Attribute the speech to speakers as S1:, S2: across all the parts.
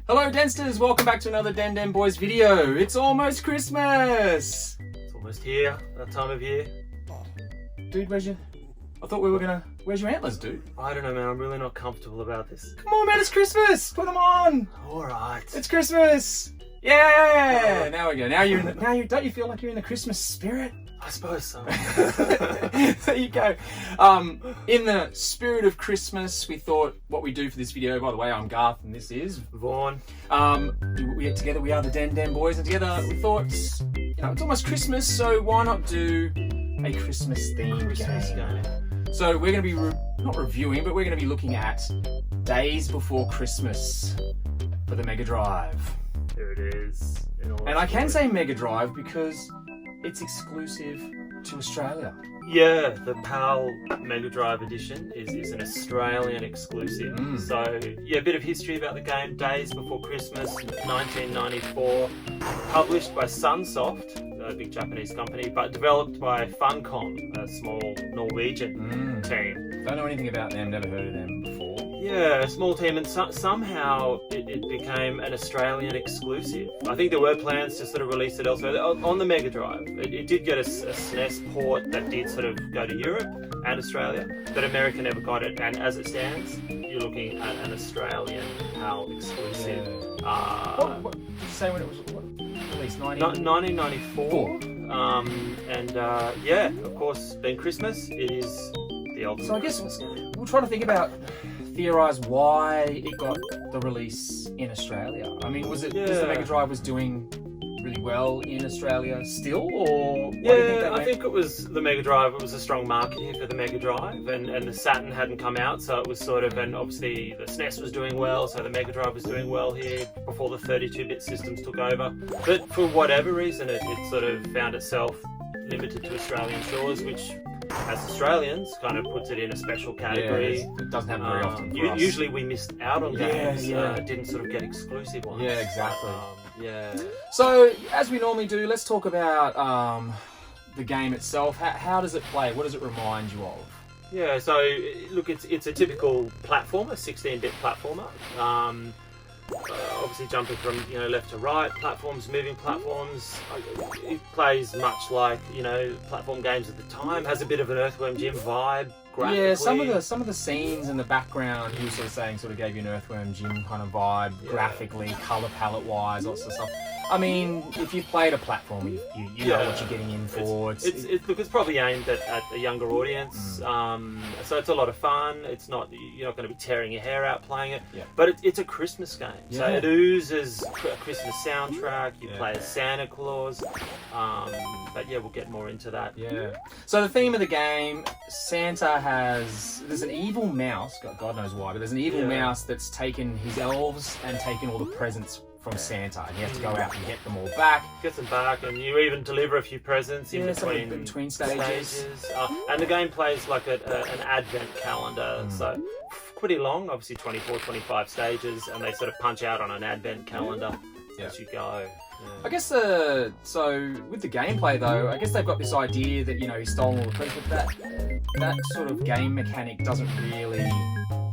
S1: Hello Densters, welcome back to another Den Den Boys video. It's almost Christmas!
S2: It's almost here, that time of year.
S1: Dude, where's your antlers, dude?
S2: I don't know, man, I'm really not comfortable about this.
S1: Come on, man, it's Christmas! Put them on!
S2: Alright.
S1: It's Christmas! Yeah! Now we go. Don't you feel like you're in the Christmas spirit?
S2: I suppose so.
S1: There you go. In the spirit of Christmas, we thought what we do for this video, by the way, I'm Garth and this is
S2: Vaughn.
S1: We get together, we are the Den Den Boys, and together we thought, it's almost Christmas, so why not do a Christmas themed game? So we're going to be, not reviewing, but we're going to be looking at Daze Before Christmas for the Mega Drive.
S2: There it is.
S1: And I can say Mega Drive because it's exclusive to Australia.
S2: Yeah, the PAL Mega Drive edition is an Australian exclusive. So, yeah, a bit of history about the game. Days Before Christmas, 1994. Published by Sunsoft, a big Japanese company, but developed by Funcom, a small Norwegian team.
S1: Don't know anything about them, never heard of them before.
S2: Yeah, a small team, and somehow it became an Australian exclusive. I think there were plans to sort of release it elsewhere on the Mega Drive. It did get a SNES port that did sort of go to Europe and Australia, but America never got it. And as it stands, you're looking at an Australian PAL exclusive.
S1: What did you say when it was released?
S2: 1994. Yeah, of course, being Christmas, it is the ultimate.
S1: So I guess we'll try to theorise why it got the release in Australia. I mean, was it because the Mega Drive was doing really well in Australia still, or
S2: I think it was the Mega Drive. It was a strong market here for the Mega Drive, and the Saturn hadn't come out, so it was sort of, and obviously the SNES was doing well, so the Mega Drive was doing well here before the 32-bit systems took over. But for whatever reason, it sort of found itself limited to Australian shores, which, as Australians, kind of puts it in a special category.
S1: Yeah, it doesn't happen very often for us.
S2: Usually we missed out on games, didn't sort of get exclusive ones.
S1: Yeah, exactly.
S2: Yeah.
S1: So, as we normally do, let's talk about the game itself. How does it play? What does it remind you of?
S2: Yeah, so, look, it's a typical platformer, 16-bit platformer. Obviously jumping from left to right, platforms, moving platforms. It plays much like platform games at the time. Has a bit of an Earthworm Jim vibe. Graphically.
S1: Yeah, some of the scenes in the background, you were sort of saying, sort of gave you an Earthworm Jim kind of vibe, graphically, color palette wise, lots of stuff. I mean, if you've played a platform, you know what you're getting in for.
S2: It's probably aimed at a younger audience, so it's a lot of fun. You're not going to be tearing your hair out playing it, but it's a Christmas game. So it oozes a Christmas soundtrack. You play as Santa Claus, but yeah, we'll get more into that.
S1: Yeah. So the theme of the game, there's an evil mouse. God knows why, but there's an evil mouse that's taken his elves and taken all the presents from Santa, and you have to go out and get them all back.
S2: Get them back, and you even deliver a few presents in between stages. And the game plays like an advent calendar, so pretty long, obviously 24, 25 stages, and they sort of punch out on an advent calendar as you go. Yeah.
S1: I guess so with the gameplay though, I guess they've got this idea that he's stolen all the presents, but that sort of game mechanic doesn't really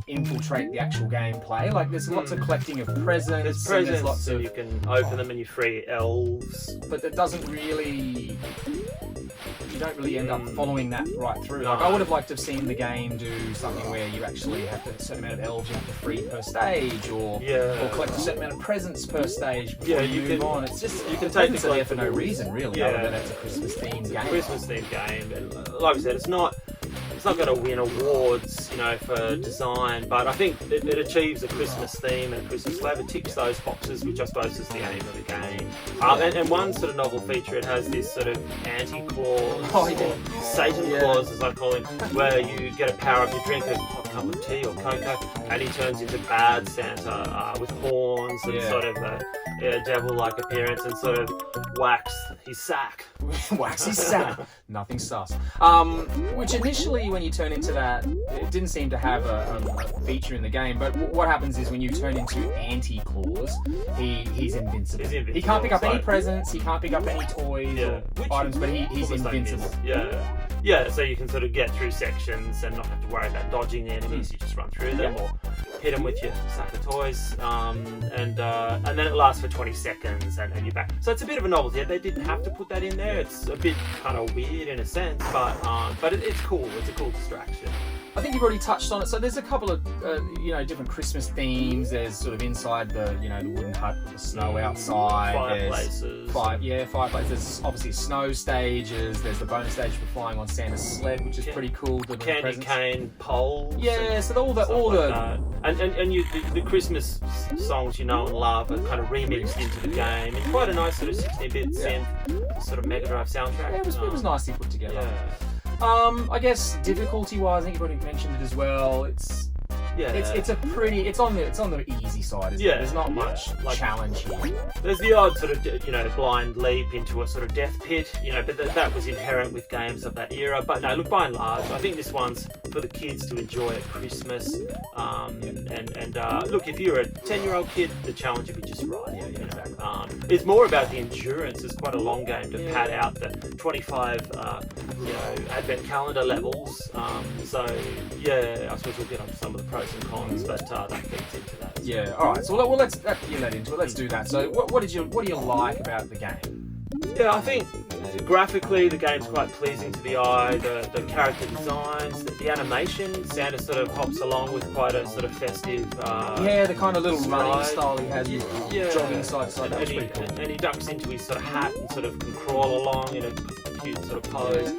S1: infiltrate the actual gameplay. Like there's lots of collecting of presents.
S2: There's presents,
S1: and there's lots
S2: and
S1: of
S2: you can open them and you free elves.
S1: But it doesn't really. You don't really end up following that right through.
S2: No.
S1: Like I would have liked to have seen the game do something where you actually have a certain amount of elves you have to free per stage, or collect a certain amount of presents per stage before you move on. It's just
S2: you can take the
S1: there for no reason really, other than it's a Christmas themed game.
S2: Christmas themed game, and like I said, it's not going to win awards, for design, but I think it achieves a Christmas theme and a Christmas flavour, ticks those boxes, which I suppose is the aim of the game. And one sort of novel feature, it has this sort of anti-clause, or Satan clause as I call him, where you get a power up, you drink a hot cup of tea or cocoa, and he turns into bad Santa with horns and sort of a devil-like appearance, and sort of wax his sack.
S1: Wax his sack. Nothing sus. Which initially, when you turn into that, it didn't seem to have a feature in the game, but what happens is when you turn into Anti-Claus, he's invincible. He can't pick up any presents, he can't pick up any toys or items, but he's invincible.
S2: Yeah, so you can sort of get through sections and not have to worry about dodging the enemies, you just run through them, or hit them with your sack of toys, and then it lasts for 20 seconds, and you're back. So it's a bit of a novelty. They didn't have to put that in there. It's a bit kind of weird in a sense, but it's cool. It's a cool distraction.
S1: I think you've already touched on it. So there's a couple of different Christmas themes. There's sort of inside the the wooden hut with the snow outside.
S2: Fireplaces.
S1: Fireplaces. There's obviously snow stages. There's the bonus stage for flying on Santa's sled, which is pretty cool. The
S2: candy cane poles.
S1: Yeah, so all the
S2: the Christmas songs you know and love are kind of remixed into the game. It's quite a nice sort of 16-bit synth sort of Mega Drive soundtrack.
S1: Yeah, it was nicely put together.
S2: Yeah.
S1: I guess difficulty-wise, I think you've already mentioned it as well. It's on the easy side, isn't it? There's not much challenge here.
S2: There's the odd sort of blind leap into a sort of death pit, but that was inherent with games of that era. But no, look, by and large, I think this one's for the kids to enjoy at Christmas. Look, if you're a 10-year-old kid, the challenge would be just right.
S1: Exactly.
S2: It's more about the endurance. It's quite a long game to pad out the 25, advent calendar levels. I suppose we'll get on to some of the pros and cons, but that fits into that.
S1: Yeah. All right. So let's get that into it. Let's do that. So what do you like about the game?
S2: Yeah, I think graphically the game's quite pleasing to the eye. The character designs, the animation. Santa sort of hops along with quite a sort of festive.
S1: The kind of little running style he has, jogging side to side. That was pretty cool.
S2: And he ducks into his sort of hat and sort of can crawl along in a cute sort of pose.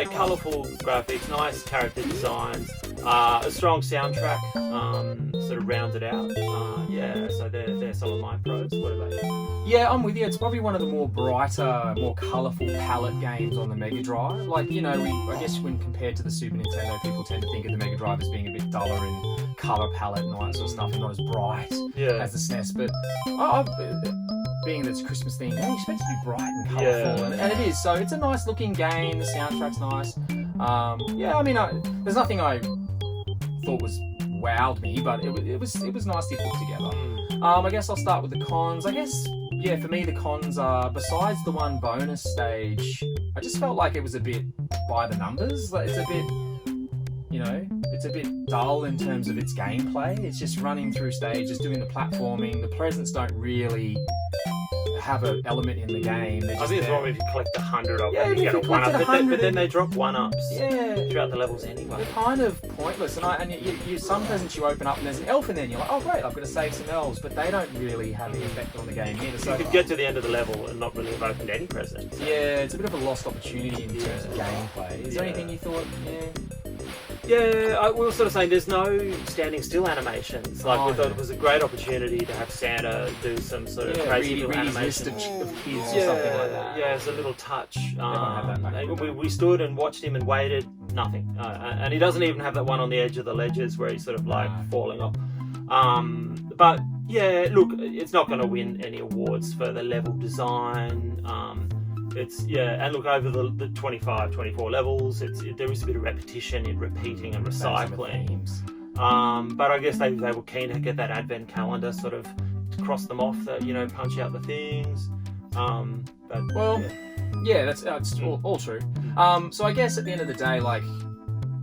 S2: Colourful graphics, nice character designs, a strong soundtrack, sort of rounds it out. So they're some of my pros. What about you?
S1: Yeah, I'm with you. It's probably one of the more brighter, more colourful palette games on the Mega Drive. I guess when compared to the Super Nintendo, people tend to think of the Mega Drive as being a bit duller in colour palette and all that sort of stuff, and not as bright as the SNES. But being that it's Christmas themed, you expect it to be bright and colourful, and it is. So it's a nice looking game. The soundtrack's nice. There's nothing I thought was wowed me, but it was nicely put together. I guess I'll start with the cons. I guess for me the cons are, besides the one bonus stage, I just felt like it was a bit by the numbers. Like it's a bit dull in terms of its gameplay. It's just running through stages, doing the platforming. The presents don't really have an element in the game.
S2: I think it's wrong if you collect 100 of them, you get a 1-up, but then they drop 1-ups throughout the levels anyway.
S1: They're kind of pointless, and you some presents you open up and there's an elf in there and you're like, oh great, I've got to save some elves, but they don't really have any effect on the game either. So
S2: you could get to the end of the level and not really have opened any presents.
S1: Yeah, it's a bit of a lost opportunity in terms of gameplay. Is there anything you thought,
S2: Yeah, we were sort of saying there's no standing still animations. We thought it was a great opportunity to have Santa do some sort of crazy little animation
S1: of kids or something like that.
S2: Yeah, it's a little touch. We stood and watched him and waited, nothing. And he doesn't even have that one on the edge of the ledges where he's sort of falling off. But yeah, look, it's not going to win any awards for the level design. And look, over the 25, 24 levels, there is a bit of repetition in repeating and recycling. But I guess they were keen to get that advent calendar sort of to cross them off, punch out the things.
S1: That's all true. So I guess at the end of the day,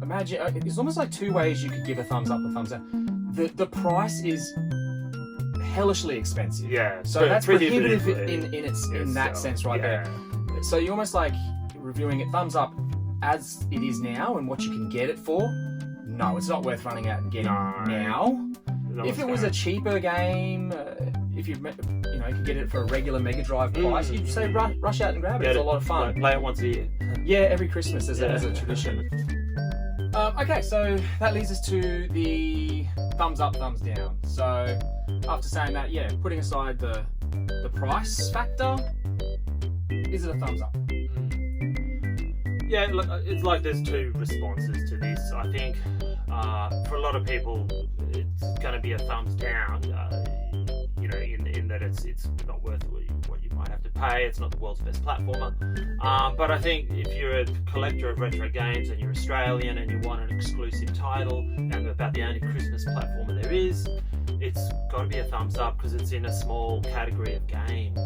S1: imagine it's almost like two ways you could give a thumbs up or thumbs down. The price is hellishly expensive.
S2: Yeah.
S1: So that's prohibitive in that sense right there. So you're almost like reviewing it thumbs up as it is now and what you can get it for. No, it's not worth running out and getting now. If it was a cheaper game, if you could get it for a regular Mega Drive price, you'd say rush out and grab it. It's a lot of fun.
S2: Play it once a year.
S1: Yeah, every Christmas as a tradition. Okay, so that leads us to the thumbs up, thumbs down. So after saying that, putting aside the price factor, is it a thumbs up?
S2: Yeah, look, it's like there's two responses to this. I think for a lot of people, it's going to be a thumbs down. In that it's not worth what you might have to pay. It's not the world's best platformer. But I think if you're a collector of retro games and you're Australian and you want an exclusive title, and about the only Christmas platformer there is, it's got to be a thumbs up because it's in a small category of games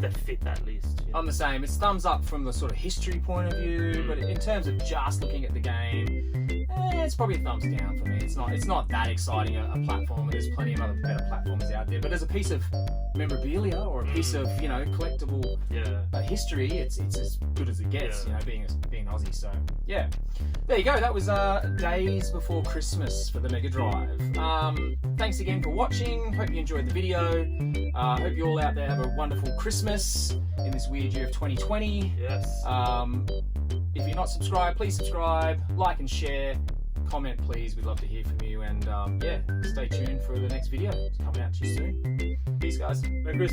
S2: that fit that list.
S1: I'm the same. It's thumbs up from the sort of history point of view, but in terms of just looking at the game, it's probably a thumbs down for me. It's not that exciting a platformer. There's plenty of other better platformers out there. But as a piece of memorabilia or a piece of collectible history, it's as good as it gets. Being an Aussie. So yeah, there you go. That was Days Before Christmas for the Mega Drive. Thanks again for watching. Hope you enjoyed the video. Hope you all out there have a wonderful Christmas in this weird year of 2020.
S2: Yes.
S1: If you're not subscribed, please subscribe, like and share, comment please, we'd love to hear from you, and stay tuned for the next video. It's coming out to you soon. Peace guys.
S2: Merry Christmas.